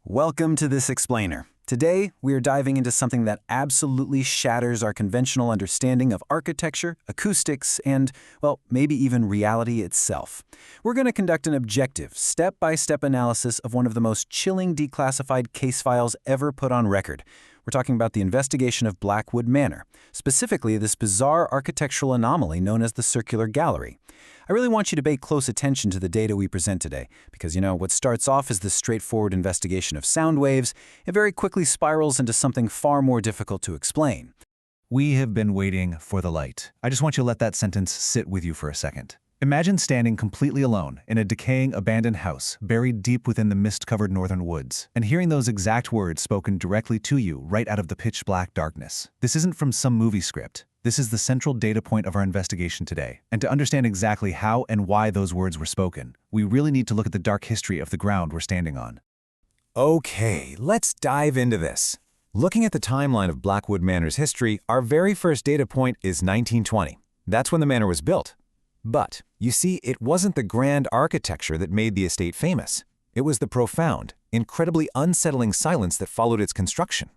Welcome to This Explainer. Today, we are diving into something that absolutely shatters our conventional understanding of architecture, acoustics, and, well, maybe even reality itself. We're going to conduct an objective, step-by-step analysis of one of the most chilling declassified case files ever put on record. We're talking about the investigation of Blackwood Manor, specifically this bizarre architectural anomaly known as the circular gallery. I really want you to pay close attention to the data we present today, because what starts off as this straightforward investigation of sound waves, it very quickly spirals into something far more difficult to explain. We have been waiting for the light. I just want you to let that sentence sit with you for a second. Imagine standing completely alone in a decaying, abandoned house, buried deep within the mist-covered northern woods, and hearing those exact words spoken directly to you right out of the pitch-black darkness. This isn't from some movie script. This is the central data point of our investigation today. And to understand exactly how and why those words were spoken, we really need to look at the dark history of the ground we're standing on. Okay, let's dive into this. Looking at the timeline of Blackwood Manor's history, our very first data point is 1920. That's when the manor was built. But, you see, it wasn't the grand architecture that made the estate famous. It was the profound, incredibly unsettling silence that followed its construction.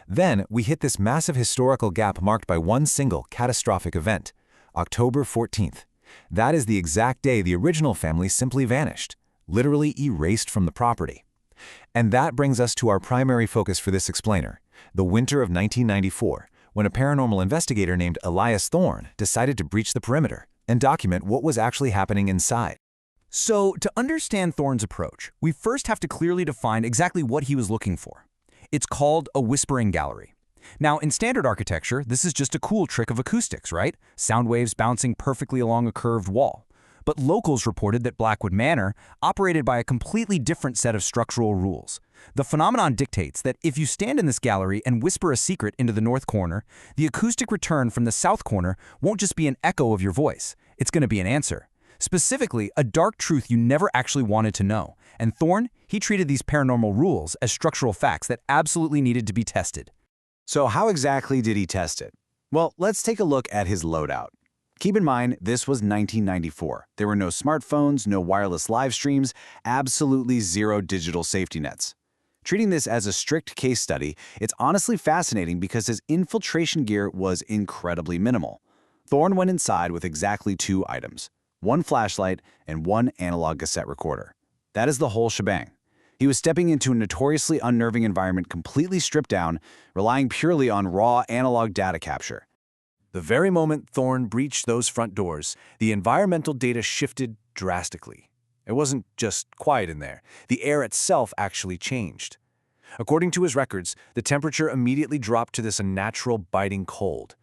Then, we hit this massive historical gap marked by one single catastrophic event, October 14th. That is the exact day the original family simply vanished, literally erased from the property. And that brings us to our primary focus for this explainer, the winter of 1994, when a paranormal investigator named Elias Thorne decided to breach the perimeter and document what was actually happening inside. So, to understand Thorne's approach, we first have to clearly define exactly what he was looking for. It's called a whispering gallery. Now, in standard architecture, this is just a cool trick of acoustics, right? Sound waves bouncing perfectly along a curved wall. But locals reported that Blackwood Manor operated by a completely different set of structural rules. The phenomenon dictates that if you stand in this gallery and whisper a secret into the north corner, the acoustic return from the south corner won't just be an echo of your voice. It's going to be an answer. Specifically, a dark truth you never actually wanted to know. And Thorne, he treated these paranormal rules as structural facts that absolutely needed to be tested. So how exactly did he test it? Well, let's take a look at his loadout. Keep in mind, this was 1994. There were no smartphones, no wireless live streams, absolutely zero digital safety nets. Treating this as a strict case study, it's honestly fascinating because his infiltration gear was incredibly minimal. Thorne went inside with exactly 2 items, one flashlight and one analog cassette recorder. That is the whole shebang. He was stepping into a notoriously unnerving environment completely stripped down, relying purely on raw analog data capture. The very moment Thorne breached those front doors, the environmental data shifted drastically. It wasn't just quiet in there. The air itself actually changed. According to his records, the temperature immediately dropped to this unnatural, biting cold.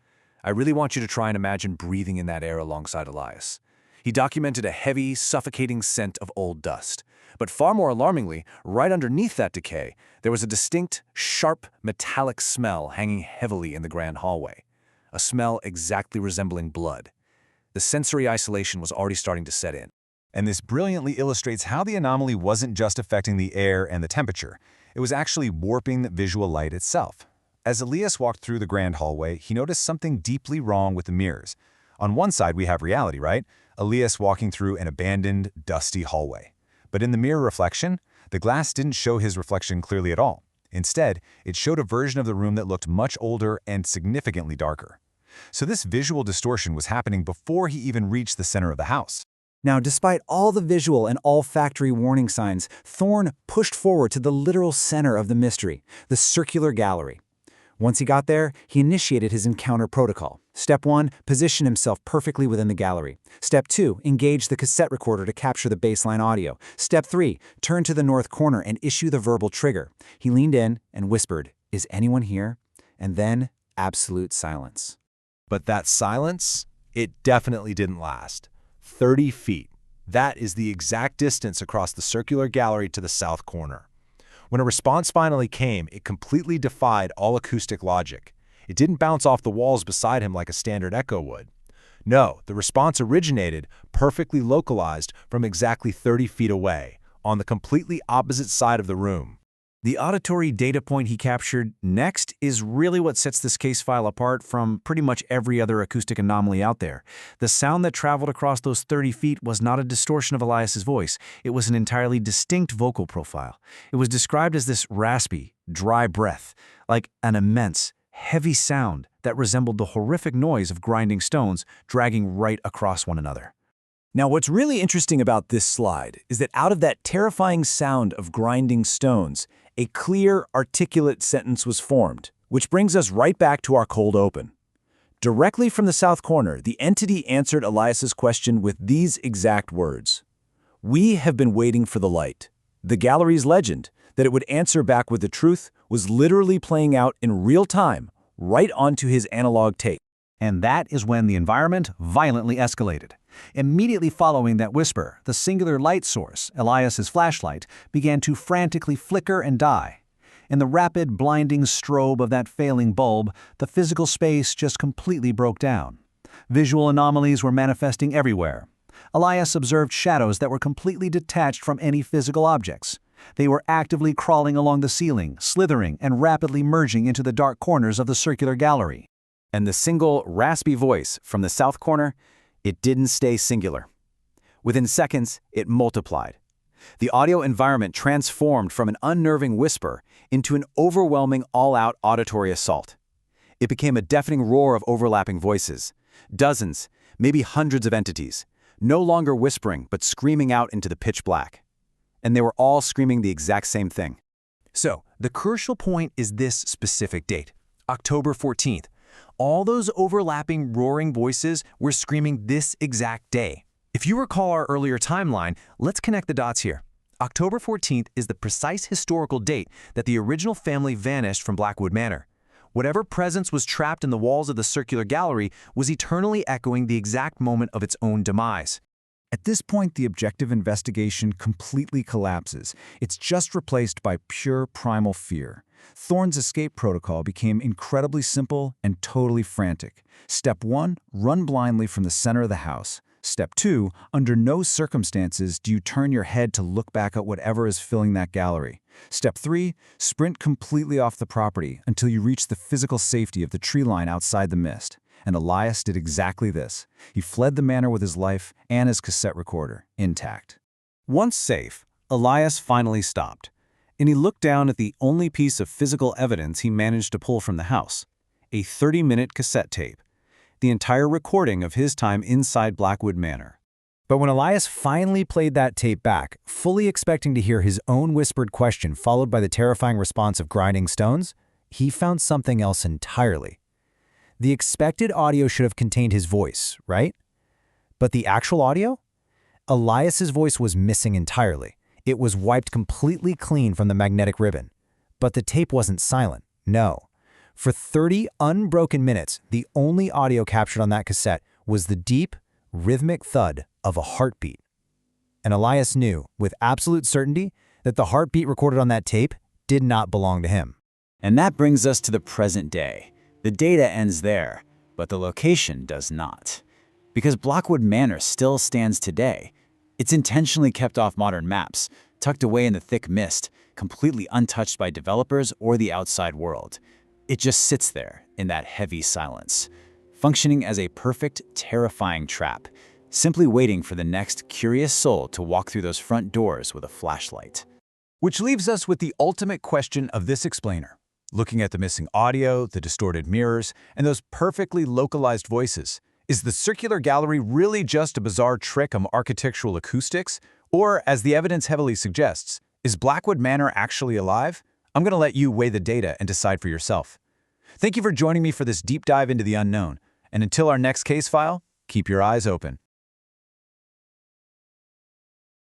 I really want you to try and imagine breathing in that air alongside Elias. He documented a heavy, suffocating scent of old dust. But far more alarmingly, right underneath that decay, there was a distinct, sharp, metallic smell hanging heavily in the grand hallway. A smell exactly resembling blood. The sensory isolation was already starting to set in. And this brilliantly illustrates how the anomaly wasn't just affecting the air and the temperature. It was actually warping the visual light itself. As Elias walked through the grand hallway, he noticed something deeply wrong with the mirrors. On one side, we have reality, right? Elias walking through an abandoned, dusty hallway. But in the mirror reflection, the glass didn't show his reflection clearly at all. Instead, it showed a version of the room that looked much older and significantly darker. So this visual distortion was happening before he even reached the center of the house. Now, despite all the visual and olfactory warning signs, Thorne pushed forward to the literal center of the mystery, the circular gallery. Once he got there, he initiated his encounter protocol. Step 1, position himself perfectly within the gallery. Step 2, engage the cassette recorder to capture the baseline audio. Step 3, turn to the north corner and issue the verbal trigger. He leaned in and whispered, "Is anyone here?" And then, absolute silence. But that silence, it definitely didn't last. 30 feet. That is the exact distance across the circular gallery to the south corner. When a response finally came, it completely defied all acoustic logic. It didn't bounce off the walls beside him like a standard echo would. No, the response originated, perfectly localized, from exactly 30 feet away, on the completely opposite side of the room. The auditory data point he captured next is really what sets this case file apart from pretty much every other acoustic anomaly out there. The sound that traveled across those 30 feet was not a distortion of Elias's voice. It was an entirely distinct vocal profile. It was described as this raspy, dry breath, like an immense, heavy sound that resembled the horrific noise of grinding stones dragging right across one another. Now, what's really interesting about this slide is that out of that terrifying sound of grinding stones, a clear, articulate sentence was formed, which brings us right back to our cold open. Directly from the south corner, the entity answered Elias's question with these exact words. "We have been waiting for the light." The gallery's legend, that it would answer back with the truth, was literally playing out in real time, right onto his analog tape. And that is when the environment violently escalated. Immediately following that whisper, the singular light source, Elias's flashlight, began to frantically flicker and die. In the rapid, blinding strobe of that failing bulb, the physical space just completely broke down. Visual anomalies were manifesting everywhere. Elias observed shadows that were completely detached from any physical objects. They were actively crawling along the ceiling, slithering and rapidly merging into the dark corners of the circular gallery. And the single, raspy voice from the south corner, it didn't stay singular. Within seconds, it multiplied. The audio environment transformed from an unnerving whisper into an overwhelming all-out auditory assault. It became a deafening roar of overlapping voices. Dozens, maybe hundreds of entities, no longer whispering but screaming out into the pitch black. And they were all screaming the exact same thing. So, the crucial point is this specific date, October 14th. All those overlapping, roaring voices were screaming this exact day. If you recall our earlier timeline, let's connect the dots here. October 14th is the precise historical date that the original family vanished from Blackwood Manor. Whatever presence was trapped in the walls of the circular gallery was eternally echoing the exact moment of its own demise. At this point, the objective investigation completely collapses. It's just replaced by pure primal fear. Thorne's escape protocol became incredibly simple and totally frantic. Step 1, run blindly from the center of the house. Step 2, under no circumstances do you turn your head to look back at whatever is filling that gallery. Step 3, sprint completely off the property until you reach the physical safety of the tree line outside the mist. And Elias did exactly this. He fled the manor with his life and his cassette recorder intact. Once safe, Elias finally stopped, and he looked down at the only piece of physical evidence he managed to pull from the house, a 30-minute cassette tape, the entire recording of his time inside Blackwood Manor. But when Elias finally played that tape back, fully expecting to hear his own whispered question followed by the terrifying response of grinding stones, he found something else entirely. The expected audio should have contained his voice, right? But the actual audio? Elias's voice was missing entirely. It was wiped completely clean from the magnetic ribbon. But the tape wasn't silent, no. For 30 unbroken minutes, the only audio captured on that cassette was the deep, rhythmic thud of a heartbeat. And Elias knew, with absolute certainty, that the heartbeat recorded on that tape did not belong to him. And that brings us to the present day. The data ends there, but the location does not. Because Blackwood Manor still stands today. It's intentionally kept off modern maps, tucked away in the thick mist, completely untouched by developers or the outside world. It just sits there in that heavy silence, functioning as a perfect, terrifying trap, simply waiting for the next curious soul to walk through those front doors with a flashlight. Which leaves us with the ultimate question of this explainer. Looking at the missing audio, the distorted mirrors, and those perfectly localized voices, is the circular gallery really just a bizarre trick of architectural acoustics? Or, as the evidence heavily suggests, is Blackwood Manor actually alive? I'm going to let you weigh the data and decide for yourself. Thank you for joining me for this deep dive into the unknown. And until our next case file, keep your eyes open.